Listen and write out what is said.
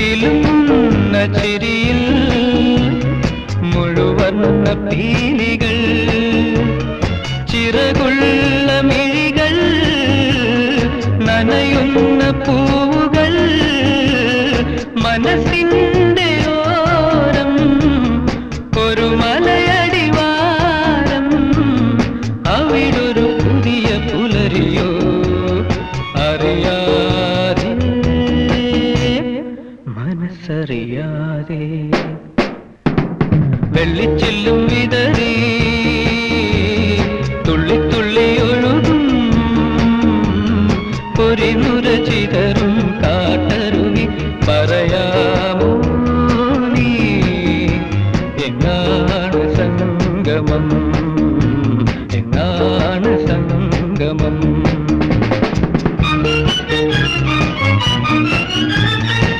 കിലുങ്ങുന്ന ചിരിയിൽ മുഴുവർണ്ണ പീലികൾ, ചിറകുള്ള മിഴികൾ, നനയുന്ന പൂവുകൾ, മനസ്സിന്റെ ഓരം ഒരു മലയടിവാരം, അവിടൊരു പുതിയ പുലരിയോ അറിയാതെ മനസ്സറിയാതെ വെള്ളിച്ചില്ലും വിതറി തുള്ളി തുള്ളി ഒഴുകും പൊരിനുര ചിതറും